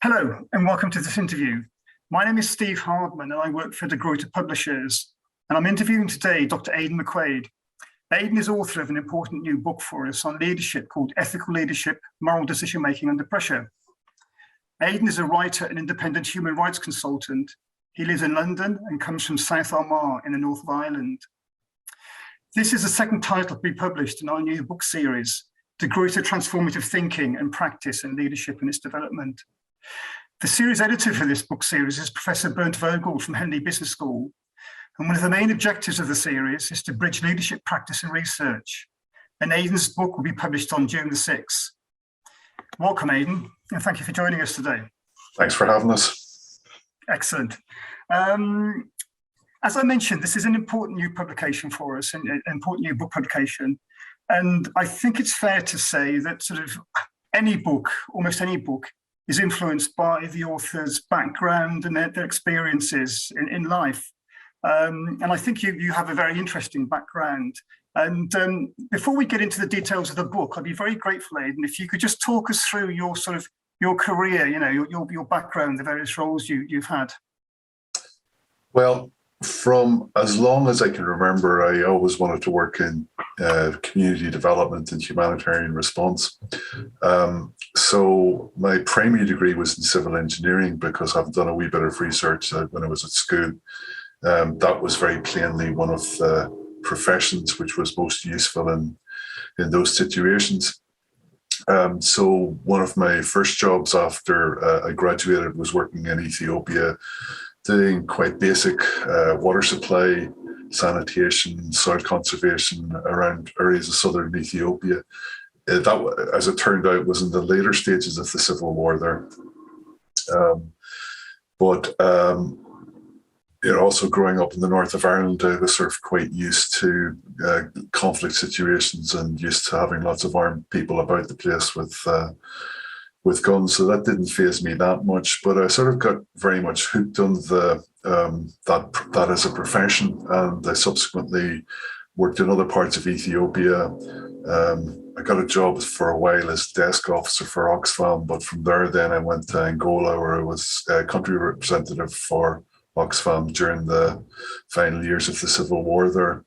Hello, and welcome to this interview. My name is Steve Hardman, and I work for the Gruyter publishers. And I'm interviewing today Dr. Aidan McQuade. Aidan is author of an important new book for us on leadership called Ethical Leadership, Moral Decision-Making Under Pressure. Aidan is a writer and independent human rights consultant. He lives in London and comes from South Armagh in the north of Ireland. This is the second title to be published in our new book series, The Gruyter Transformative Thinking and Practice in Leadership and its Development. The series editor for this book series is Professor Bernd Vogel from Henley Business School. And one of the main objectives of the series is to bridge leadership practice and research. And Aidan's book will be published on June the 6th. Welcome, Aidan, and thank you for joining us today. Thanks for having us. Excellent. As I mentioned, this is an important new publication for us, an important new book publication. And I think it's fair to say that sort of any book, almost any book, is influenced by the author's background and their experiences in life. And I think you have a very interesting background. And before we get into the details of the book, I'd be very grateful, Aidan, if you could just talk us through your career, your background, the various roles you've had. Well, from as long as I can remember, I always wanted to work in community development and humanitarian response. So my primary degree was in civil engineering because I've done a wee bit of research when I was at school. That was very plainly one of the professions which was most useful in those situations. So one of my first jobs after I graduated was working in Ethiopia, doing quite basic water supply, sanitation, soil conservation around areas of southern Ethiopia. That, as it turned out, was in the later stages of the civil war there. Also growing up in the north of Ireland, I was sort of quite used to conflict situations and used to having lots of armed people about the place with guns, so that didn't faze me that much. But I sort of got very much hooked on that as a profession, and I subsequently worked in other parts of Ethiopia. I got a job for a while as desk officer for Oxfam, but from there then I went to Angola, where I was country representative for Oxfam during the final years of the civil war there.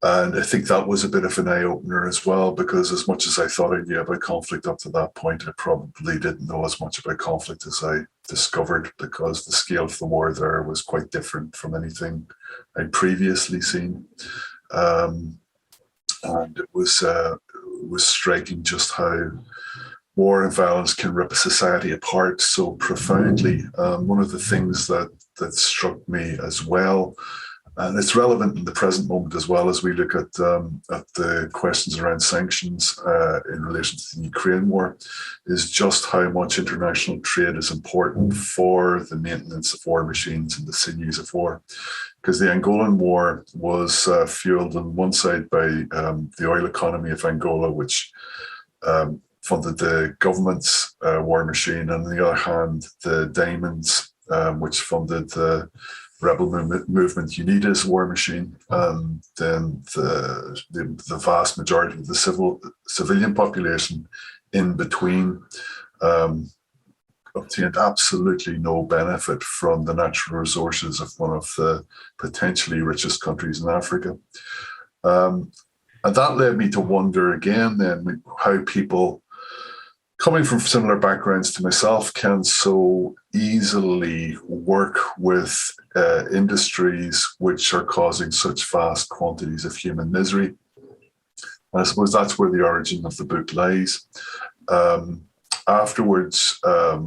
And I think that was a bit of an eye-opener as well, because as much as I thought I knew about conflict up to that point, I probably didn't know as much about conflict as I discovered, because the scale of the war there was quite different from anything I'd previously seen. And it was striking just how war and violence can rip a society apart so profoundly. One of the things that struck me as well, and it's relevant in the present moment as well as we look at the questions around sanctions in relation to the Ukraine war, is just how much international trade is important for the maintenance of war machines and the sinews of war. Because the Angolan war was fueled on one side by the oil economy of Angola, which funded the government's war machine, and on the other hand, the diamonds, which funded the rebel movement UNITA's war machine, and then the vast majority of the civilian population in between obtained absolutely no benefit from the natural resources of one of the potentially richest countries in Africa. And that led me to wonder again then how people coming from similar backgrounds to myself can so easily work with industries which are causing such vast quantities of human misery. And I suppose that's where the origin of the book lies. Afterwards, I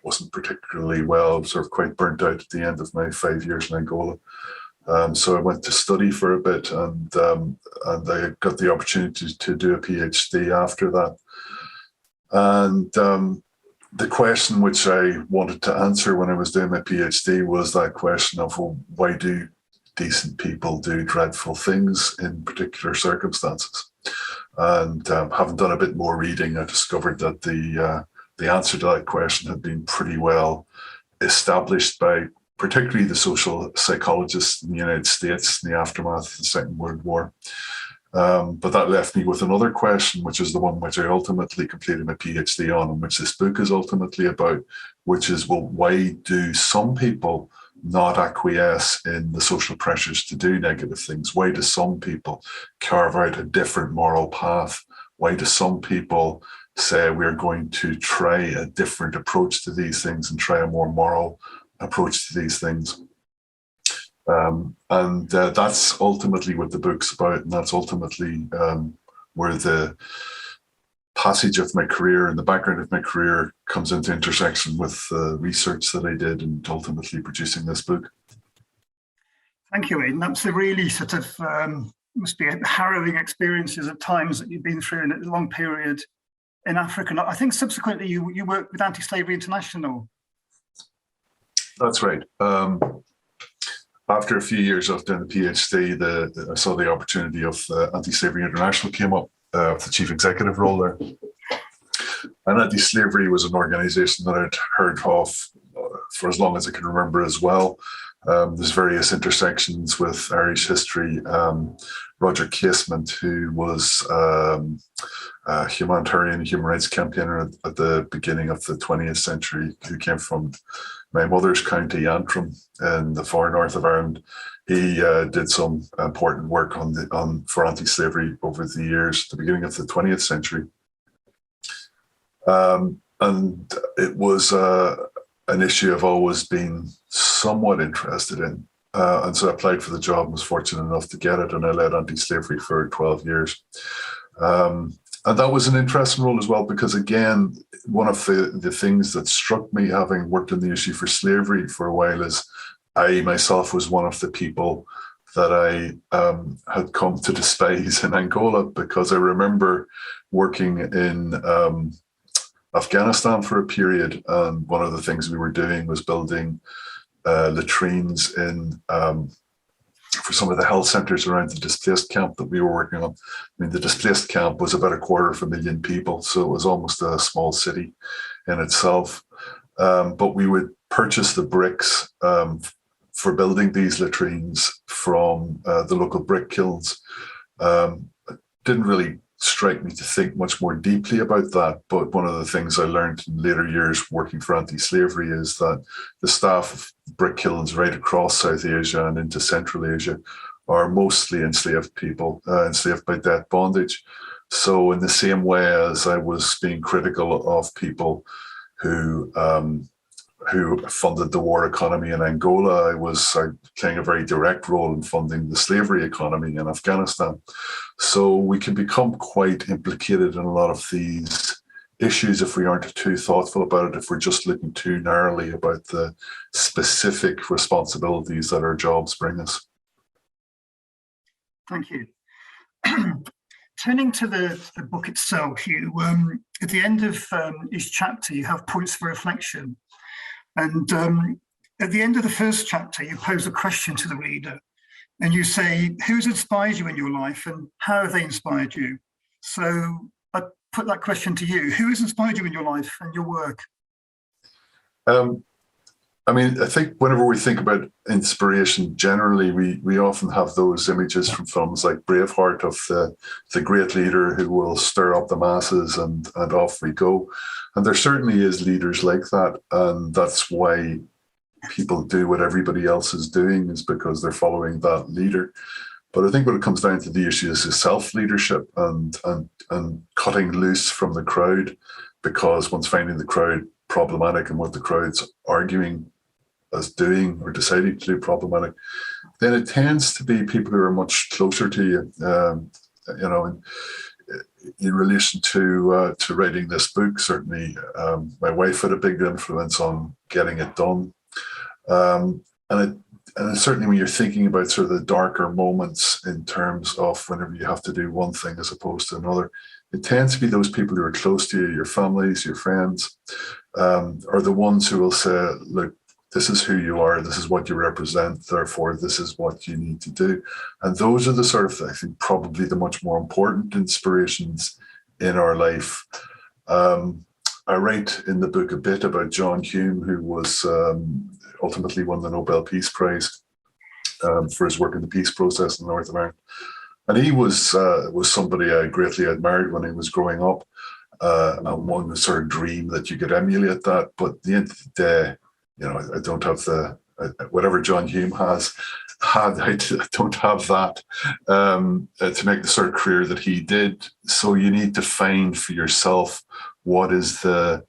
wasn't particularly well, sort of quite burnt out at the end of my 5 years in Angola. So I went to study for a bit, and I got the opportunity to do a PhD after that. And the question which I wanted to answer when I was doing my PhD was that question of, well, why do decent people do dreadful things in particular circumstances? And having done a bit more reading, I discovered that the answer to that question had been pretty well established by particularly the social psychologists in the United States in the aftermath of the Second World War. But that left me with another question, which is the one which I ultimately completed my PhD on, and which this book is ultimately about, which is, well, why do some people not acquiesce in the social pressures to do negative things? Why do some people carve out a different moral path? Why do some people say we're going to try a different approach to these things and try a more moral approach to these things? And that's ultimately what the book's about, and that's ultimately where the passage of my career and the background of my career comes into intersection with the research that I did and ultimately producing this book. Thank you, Aidan. That's a really sort of, must be harrowing experiences at times that you've been through in a long period in Africa. And I think subsequently you worked with AntiSlavery International. That's right. After a few years of doing the PhD, I saw the opportunity of AntiSlavery International came up, the chief executive role there. And AntiSlavery was an organization that I'd heard of for as long as I can remember as well. There's various intersections with Irish history. Roger Casement, who was a humanitarian human rights campaigner at the beginning of the 20th century, who came from my mother's county, Antrim, in the far north of Ireland. He did some important work for anti-slavery over the years, the beginning of the 20th century. And it was an issue I've always been somewhat interested in. And so I applied for the job and was fortunate enough to get it. And I led anti-slavery for 12 years. And that was an interesting role as well, because again, one of the things that struck me, having worked on the issue for slavery for a while, is I myself was one of the people that I had come to despise in Angola, because I remember working in Afghanistan for a period, and one of the things we were doing was building latrines for some of the health centres around the displaced camp that we were working on. I mean, the displaced camp was about 250,000 people, so it was almost a small city in itself. But we would purchase the bricks for building these latrines from the local brick kilns. It didn't really strike me to think much more deeply about that, but one of the things I learned in later years working for anti-slavery is that the staff of brick kilns right across South Asia and into Central Asia are mostly enslaved people, enslaved by debt bondage. So in the same way as I was being critical of people who funded the war economy in Angola, I was playing a very direct role in funding the slavery economy in Afghanistan. So we can become quite implicated in a lot of these issues if we aren't too thoughtful about it, if we're just looking too narrowly about the specific responsibilities that our jobs bring us. Thank you. Turning to the book itself, you at the end of each chapter, you have points for reflection. And at the end of the first chapter, you pose a question to the reader and you say, who's inspired you in your life and how have they inspired you? So I put that question to you. Who has inspired you in your life and your work? I mean, I think whenever we think about inspiration, generally, we often have those images from films like Braveheart of the great leader who will stir up the masses and off we go. And there certainly is leaders like that. And that's why people do what everybody else is doing, is because they're following that leader. But I think when it comes down to the issues of self-leadership and cutting loose from the crowd, because one's finding the crowd problematic and what the crowd's arguing as doing or deciding to do problematic, then it tends to be people who are much closer to you. In relation to writing this book, certainly my wife had a big influence on getting it done. And certainly when you're thinking about sort of the darker moments in terms of whenever you have to do one thing as opposed to another, it tends to be those people who are close to you, your families, your friends, are the ones who will say, look, this is who you are, this is what you represent, therefore this is what you need to do. And those are the sort of, I think, probably the much more important inspirations in our life. I write in the book a bit about John Hume, who was ultimately won the Nobel Peace Prize for his work in the peace process in the north of Ireland. And he was somebody I greatly admired when he was growing up, and one sort of dream that you could emulate that. But at the end of the day, I don't have whatever John Hume had. I don't have that to make the sort of career that he did. So you need to find for yourself what is the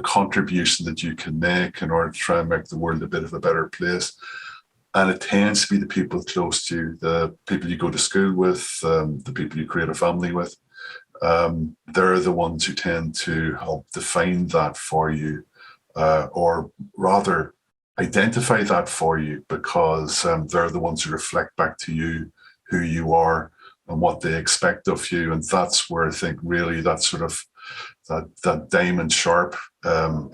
contribution that you can make in order to try and make the world a bit of a better place. And it tends to be the people close to you, the people you go to school with, the people you create a family with. They're the ones who tend to help define that for you, or rather identify that for you, because they're the ones who reflect back to you who you are and what they expect of you. And that's where I think really that sort of that diamond sharp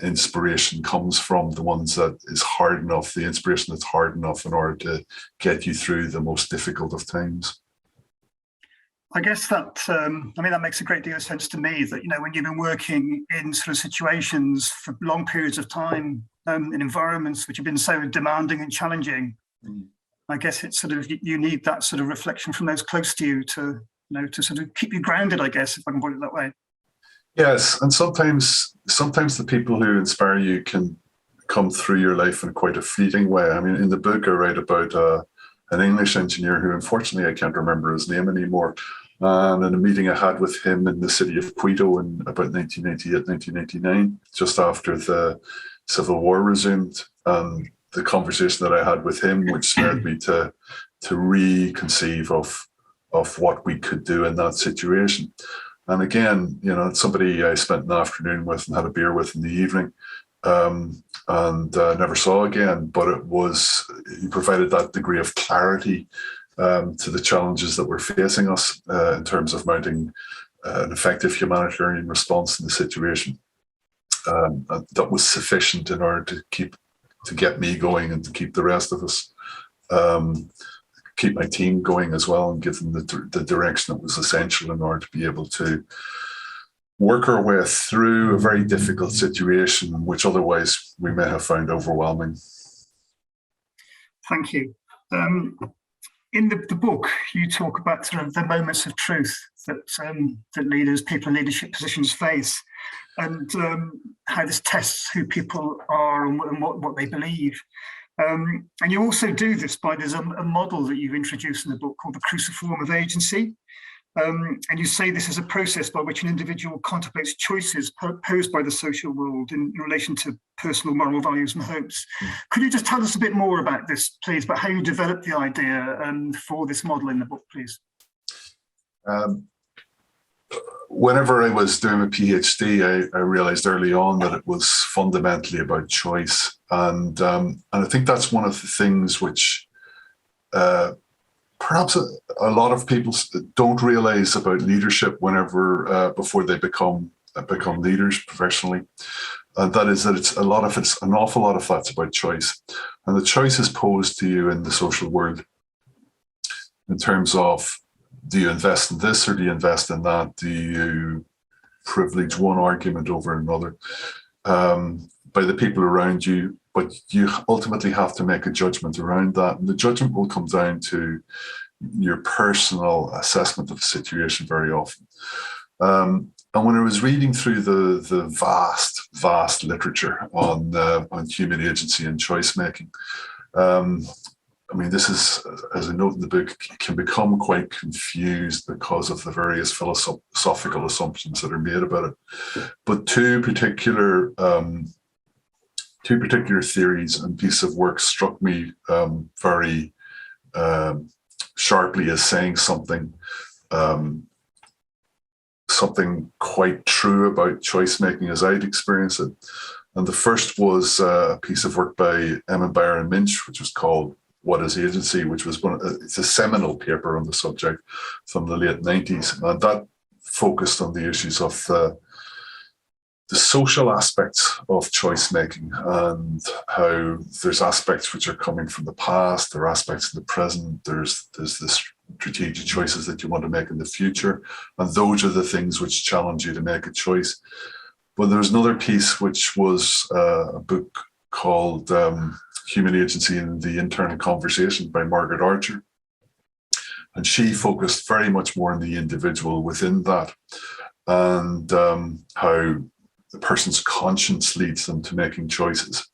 inspiration comes from, the ones that is hard enough, the inspiration that's hard enough in order to get you through the most difficult of times. I guess that, that makes a great deal of sense to me, that, when you've been working in sort of situations for long periods of time, in environments which have been so demanding and challenging, I guess it's sort of, you need that sort of reflection from those close to you to sort of keep you grounded, I guess, if I can put it that way. Yes, and sometimes the people who inspire you can come through your life in quite a fleeting way. I mean, in the book I write about an English engineer who, unfortunately, I can't remember his name anymore. And in a meeting I had with him in the city of Quito in about 1988, 1989, just after the Civil War resumed, and the conversation that I had with him, which led me to reconceive of what we could do in that situation. And again, somebody I spent an afternoon with and had a beer with in the evening, and never saw again. But he provided that degree of clarity to the challenges that were facing us in terms of mounting an effective humanitarian response in the situation. That was sufficient in order to get me going and to keep the rest of us, keep my team going as well, and give them the direction that was essential in order to be able to work our way through a very difficult situation, which otherwise we may have found overwhelming. Thank you. In the book, you talk about sort of the moments of truth that people in leadership positions face, and how this tests who people are and what they believe. And you also do this there's a model that you've introduced in the book called the Thecruciform of agency. And you say this is a process by which an individual contemplates choices posed by the social world in relation to personal moral values and hopes. Could you just tell us a bit more about this, please, about how you developed the idea for this model in the book, please? Whenever I was doing a PhD, I realized early on that it was fundamentally about choice. And I think that's one of the things which perhaps a lot of people don't realize about leadership before they become leaders professionally. And that is that an awful lot of that's about choice. And the choice is posed to you in the social world in terms of, do you invest in this or do you invest in that? Do you privilege one argument over another by the people around you? But you ultimately have to make a judgment around that. And the judgment will come down to your personal assessment of the situation very often. And when I was reading through the vast literature on human agency and choice making, this is, as I note in the book, can become quite confused because of the various philosophical assumptions that are made about it. But two particular theories and pieces of work struck me very sharply as saying something quite true about choice making as I'd experienced it. And the first was a piece of work by Emma Byron Minch, which was called What is Agency, which was it's a seminal paper on the subject from the late 90s. And that focused on the issues of the social aspects of choice making, and how there's aspects which are coming from the past, there are aspects in the present, there's the strategic choices that you want to make in the future, and those are the things which challenge you to make a choice. But there's another piece which was a book called Human Agency in the Internal Conversation by Margaret Archer, And she focused very much more on the individual within that, and how the person's conscience leads them to making choices.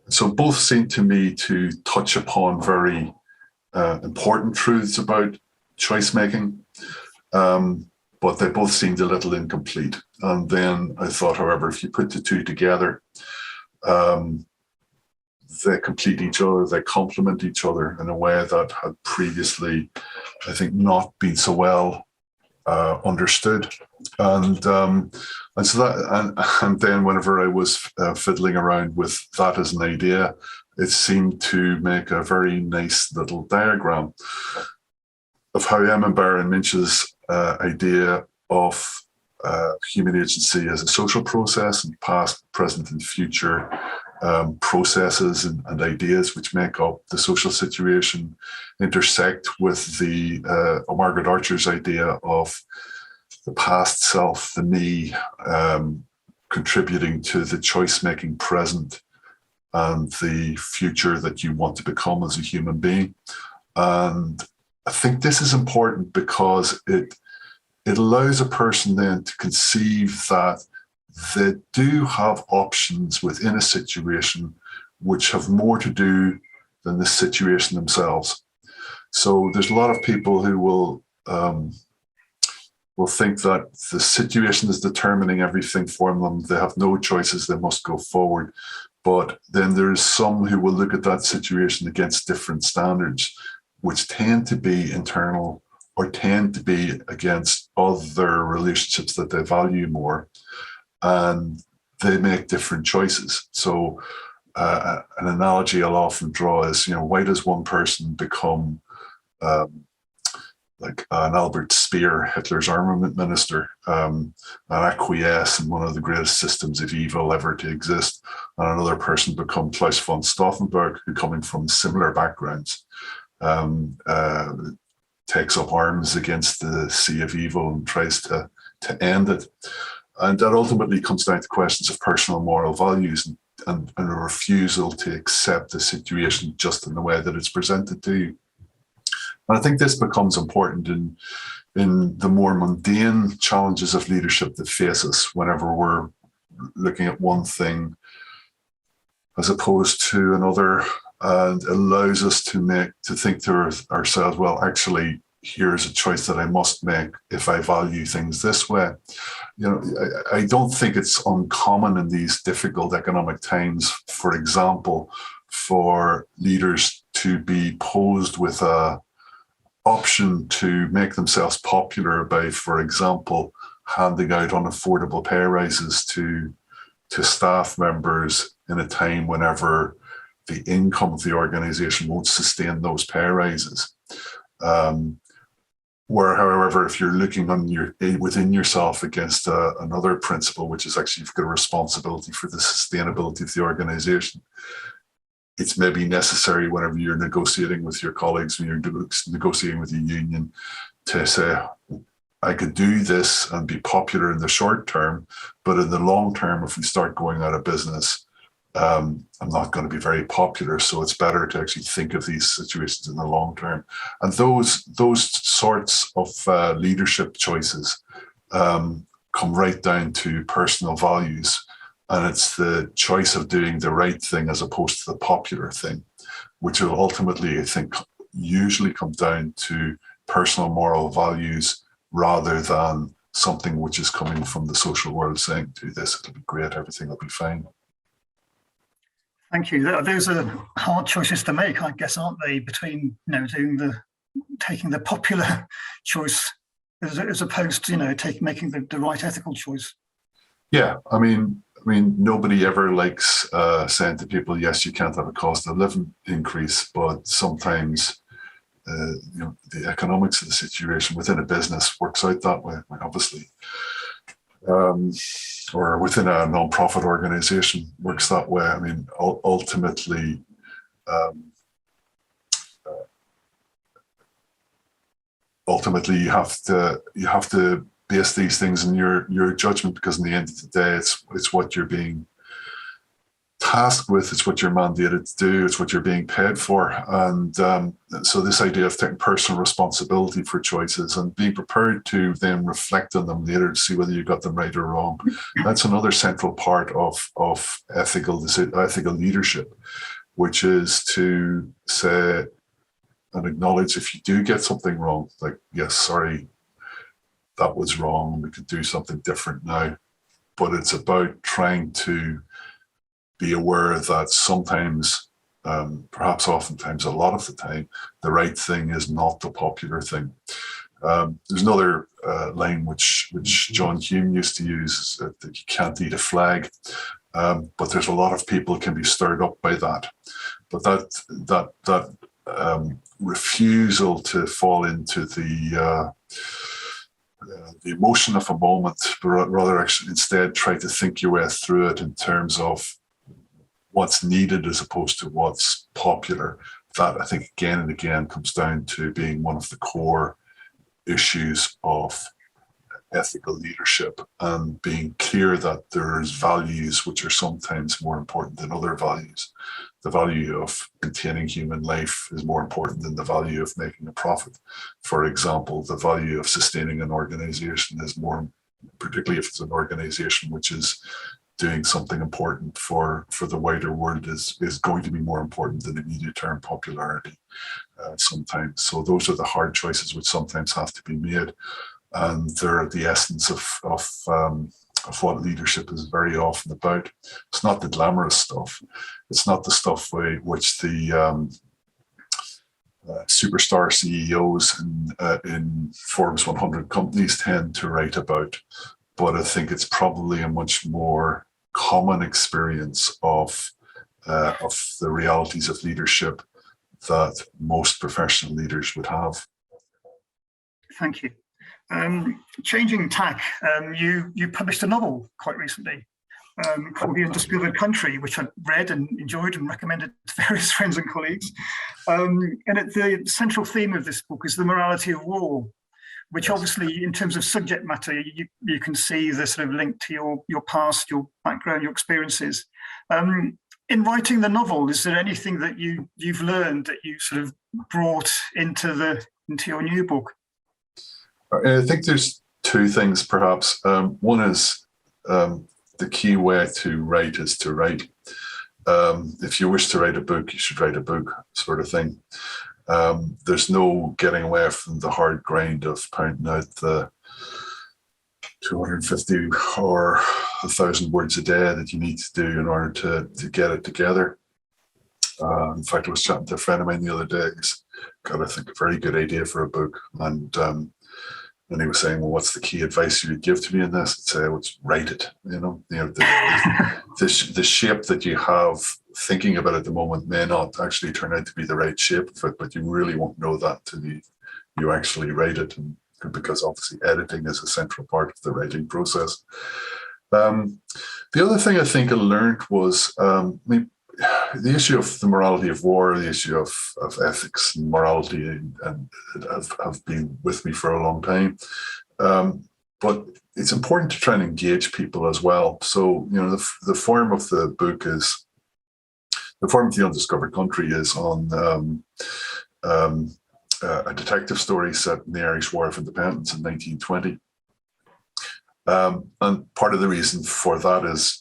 So both seem to me to touch upon very important truths about choice making, but they both seemed a little incomplete. And then I thought, however, if you put the two together, they complete each other, they complement each other in a way that had previously, I think, not been so well understood. And so that, and then whenever I was fiddling around with that as an idea, it seemed to make a very nice little diagram of how Emma Baron Minch's idea of human agency as a social process, and past, present, and future processes and ideas which make up the social situation intersect with the Margaret Archer's idea of the past self, the me, contributing to the choice-making present and the future that you want to become as a human being. And I think this is important because it allows a person then to conceive that they do have options within a situation which have more to do than the situation themselves. So there's a lot of people who will think that the situation is determining everything for them. They have no choices, they must go forward. But then there's some who will look at that situation against different standards, which tend to be internal or tend to be against other relationships that they value more. And they make different choices. So an analogy I'll often draw is, why does one person become like an Albert Speer, Hitler's armament minister, and acquiesce in one of the greatest systems of evil ever to exist, and another person become Klaus von Stauffenberg, who, coming from similar backgrounds, takes up arms against the sea of evil and tries to end it. And that ultimately comes down to questions of personal moral values and a refusal to accept the situation just in the way that it's presented to you. And I think this becomes important in the more mundane challenges of leadership that face us whenever we're looking at one thing as opposed to another, and allows us to think to ourselves, well, actually, here's a choice that I must make if I value things this way. I don't think it's uncommon in these difficult economic times, for example, for leaders to be posed with a option to make themselves popular by, for example, handing out unaffordable pay rises to staff members in a time whenever the income of the organization won't sustain those pay rises. Where, however, if you're looking within yourself against another principle, which is actually you've got a responsibility for the sustainability of the organization, it's maybe necessary whenever you're negotiating with your colleagues, when you're negotiating with a union, to say, I could do this and be popular in the short term, but in the long term, if we start going out of business, I'm not going to be very popular. So it's better to actually think of these situations in the long term. And those sorts of leadership choices come right down to personal values. And it's the choice of doing the right thing as opposed to the popular thing, which will ultimately, I think, usually come down to personal moral values rather than something which is coming from the social world saying, do this, it'll be great, everything will be fine. Thank you. Those are hard choices to make, I guess, aren't they? Between taking the popular choice as opposed to making the right ethical choice. Yeah, I mean, nobody ever likes saying to people, "Yes, you can't have a cost of living increase," but sometimes the economics of the situation within a business works out that way. Obviously. Or within a non-profit organization works that way. I mean, ultimately, you have to base these things in your judgment, because in the end of the day, it's what you're being tasked with, it's what you're mandated to do, it's what you're being paid for. And so this idea of taking personal responsibility for choices and being prepared to then reflect on them later to see whether you got them right or wrong, that's another central part of ethical leadership, which is to say and acknowledge if you do get something wrong, like, yes, sorry, that was wrong, we could do something different now. But it's about trying to be aware that sometimes, perhaps oftentimes, a lot of the time, the right thing is not the popular thing. There's another line which John Hume used to use, that you can't eat a flag, but there's a lot of people can be stirred up by that. But that refusal to fall into the emotion of a moment, but rather actually instead try to think your way through it in terms of what's needed as opposed to what's popular. That, I think, again and again comes down to being one of the core issues of ethical leadership, and being clear that there's values which are sometimes more important than other values. The value of containing human life is more important than the value of making a profit. For example, the value of sustaining an organization is more, particularly if it's an organization which is doing something important for the wider world, is going to be more important than immediate term popularity sometimes. So those are the hard choices which sometimes have to be made. And they're the essence of what leadership is very often about. It's not the glamorous stuff. It's not the stuff which the superstar CEOs in Forbes 100 companies tend to write about. But I think it's probably a much more common experience of the realities of leadership that most professional leaders would have. Thank you. Changing tack, you published a novel quite recently called The Undiscovered Country, which I read and enjoyed and recommended to various friends and colleagues. And the central theme of this book is the morality of war, which obviously, in terms of subject matter, you can see the sort of link to your past, your background, your experiences. In writing the novel, is there anything that you've learned that you sort of brought into your new book? I think there's two things, perhaps. One is the key way to write is to write. If you wish to write a book, you should write a book, sort of thing. There's no getting away from the hard grind of pounding out the 250 or 1,000 words a day that you need to do in order to get it together. In fact, I was chatting to a friend of mine the other day. He's got, I think, a very good idea for a book. And he was saying, well, what's the key advice you would give to me in this? I'd say, well, write it. The shape that you have thinking about at the moment may not actually turn out to be the right shape of it, but you really won't know that till you actually write it. And because obviously editing is a central part of the writing process. The other thing I think I learned was, the issue of the morality of war, the issue of ethics and morality, and have been with me for a long time. But it's important to try and engage people as well. So, the form of the book is, the form of The Undiscovered Country is on a detective story set in the Irish War of Independence in 1920. And part of the reason for that is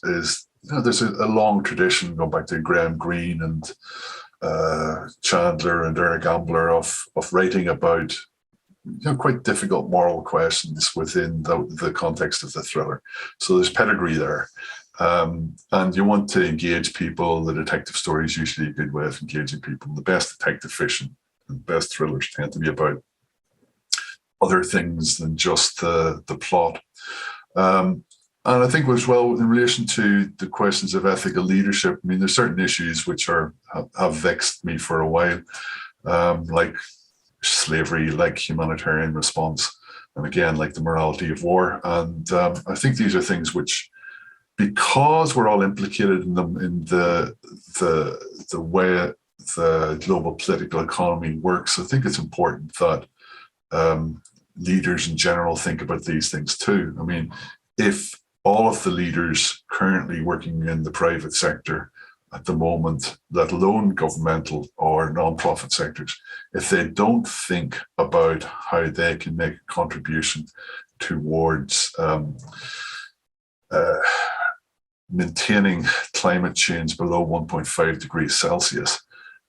there's a long tradition going back to Graham Greene and Chandler and Eric Ambler of writing about quite difficult moral questions within the context of the thriller. So there's pedigree there. And you want to engage people. The detective story is usually a good way of engaging people. The best detective fiction and best thrillers tend to be about other things than just the plot. And I think as well, in relation to the questions of ethical leadership, I mean, there's certain issues which have vexed me for a while, like slavery, like humanitarian response, and again, like the morality of war. And I think these are things which, because we're all implicated in them, in the way the global political economy works, I think it's important that leaders in general think about these things too. I mean, if all of the leaders currently working in the private sector at the moment, let alone governmental or non-profit sectors, if they don't think about how they can make a contribution towards maintaining climate change below 1.5 degrees Celsius,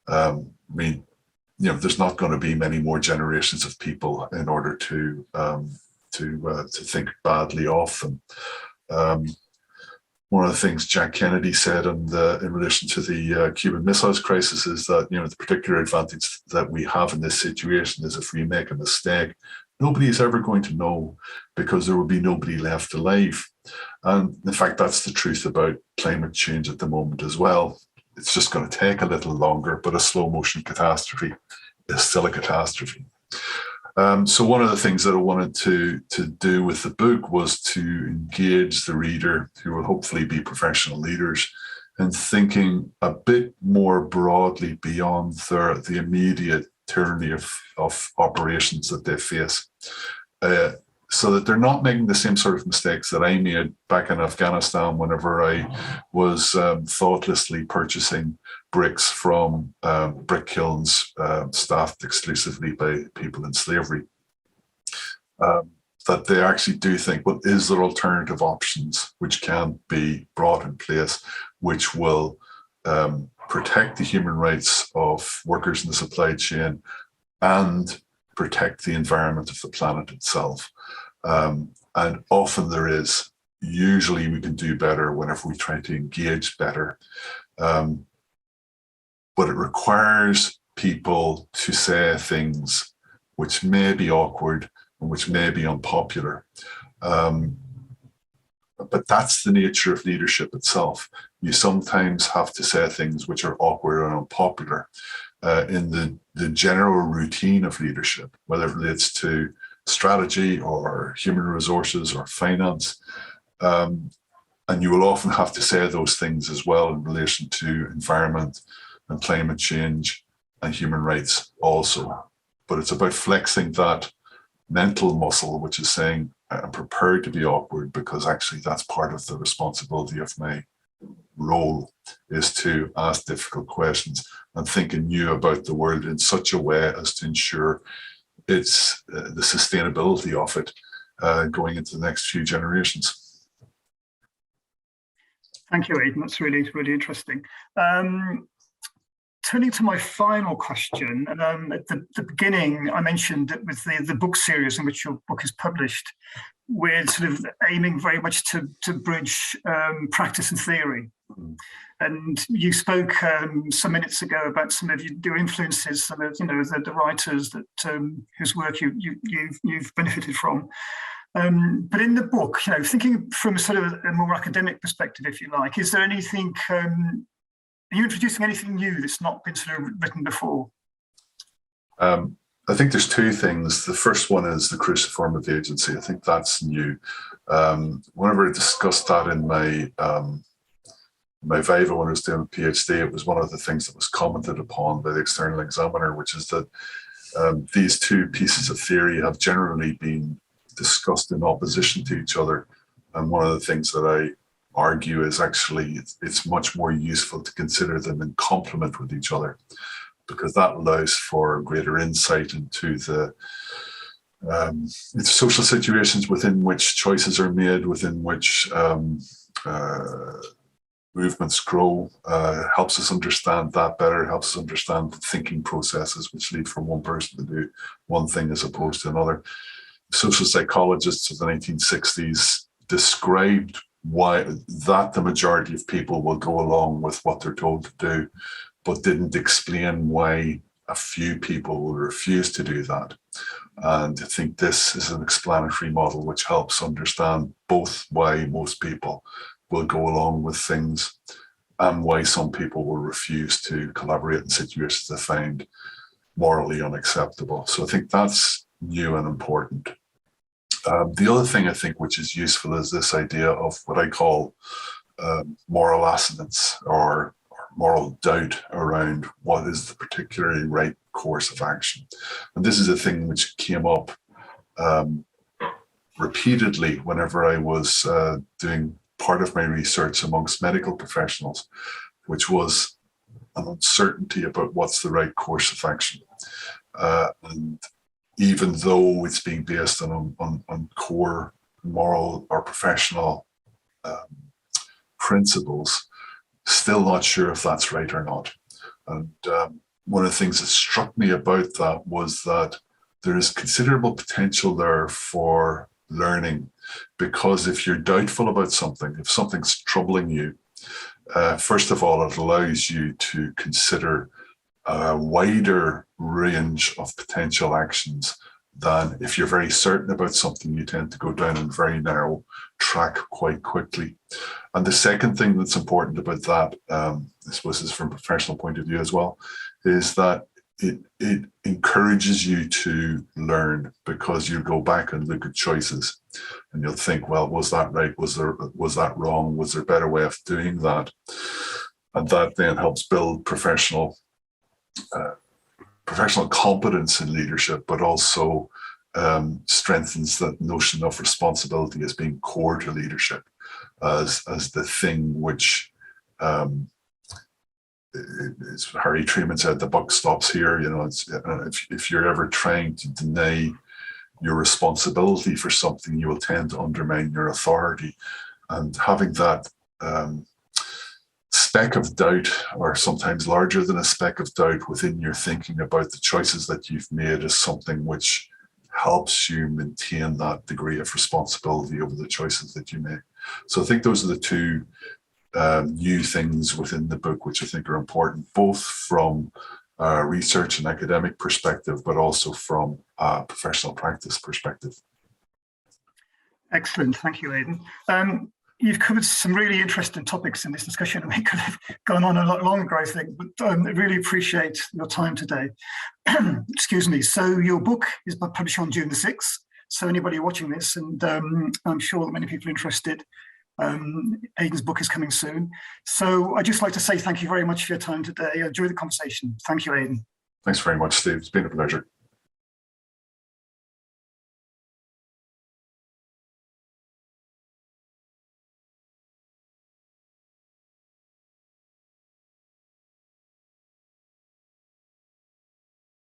there's not going to be many more generations of people in order to think badly of them. One of the things Jack Kennedy said in relation to the Cuban Missiles Crisis is that, the particular advantage that we have in this situation is if we make a mistake, nobody is ever going to know because there will be nobody left alive. And in fact, that's the truth about climate change at the moment as well. It's just going to take a little longer, but a slow motion catastrophe is still a catastrophe. So one of the things that I wanted to do with the book was to engage the reader, who will hopefully be professional leaders, in thinking a bit more broadly beyond the immediate tyranny of operations that they face, so that they're not making the same sort of mistakes that I made back in Afghanistan whenever I was thoughtlessly purchasing bricks from brick kilns staffed exclusively by people in slavery. That they actually do think, well, is there alternative options which can be brought in place, which will protect the human rights of workers in the supply chain and protect the environment of the planet itself. And often there is. Usually we can do better whenever we try to engage better. But it requires people to say things which may be awkward and which may be unpopular. But that's the nature of leadership itself. You sometimes have to say things which are awkward and unpopular in the general routine of leadership, whether it relates to strategy or human resources or finance. And you will often have to say those things as well in relation to environment and climate change and human rights also. But it's about flexing that mental muscle, which is saying, I'm prepared to be awkward because actually that's part of the responsibility of my role, is to ask difficult questions and think anew about the world in such a way as to ensure it's the sustainability of it going into the next few generations. Thank you, Aidan. That's really, really interesting. Turning to my final question, at the beginning, I mentioned that with the book series in which your book is published, we're sort of aiming very much to bridge practice and theory. Mm-hmm. And you spoke some minutes ago about some of your influences, some of the writers that whose work you've benefited from. But in the book, thinking from sort of a more academic perspective, if you like, is there anything? Are you introducing anything new that's not been sort of written before? I think there's two things. The first one is the Thecruciform of agency. I think that's new. Whenever I discussed that in my Viva when I was doing a PhD, it was one of the things that was commented upon by the external examiner, which is that these two pieces of theory have generally been discussed in opposition to each other. And one of the things that I argue is actually it's much more useful to consider them in complement with each other, because that allows for greater insight into the social situations within which choices are made, within which movements grow, helps us understand that better, helps us understand the thinking processes which lead from one person to do one thing as opposed to another. Social psychologists of the 1960s described why that the majority of people will go along with what they're told to do, but didn't explain why a few people will refuse to do that. And I think this is an explanatory model which helps understand both why most people will go along with things and why some people will refuse to collaborate in situations they find morally unacceptable. So I think that's new and important. The other thing I think which is useful is this idea of what I call moral assonance or moral doubt around what is the particularly right course of action. And this is a thing which came up repeatedly whenever I was doing part of my research amongst medical professionals which was an uncertainty about what's the right course of action. And even though it's being based on core moral or professional principles, still not sure if that's right or not. And one of the things that struck me about that was that there is considerable potential there for learning, because if you're doubtful about something, if something's troubling you, first of all, it allows you to consider a wider range of potential actions than if you're very certain about something. You tend to go down a very narrow track quite quickly. And the second thing that's important about that, I suppose is from a professional point of view as well, is that it encourages you to learn, because you go back and look at choices and you'll think, well, was that right? Was that wrong? Was there a better way of doing that? And that then helps build professional competence in leadership, but also strengthens that notion of responsibility as being core to leadership, as the thing which, as Harry Truman said, the buck stops here. You know, if you're ever trying to deny your responsibility for something, you will tend to undermine your authority. And having that speck of doubt, or sometimes larger than a speck of doubt, within your thinking about the choices that you've made, is something which helps you maintain that degree of responsibility over the choices that you make. So I think those are the two new things within the book which I think are important, both from a research and academic perspective, but also from a professional practice perspective. Excellent, thank you, Aidan. You've covered some really interesting topics in this discussion. We could have gone on a lot longer, I think, but I really appreciate your time today. Excuse me. So your book is published on June the 6th. So anybody watching this, and I'm sure that many people are interested, Aidan's book is coming soon. So I'd just like to say thank you very much for your time today. I enjoyed the conversation. Thank you, Aidan. Thanks very much, Steve. It's been a pleasure.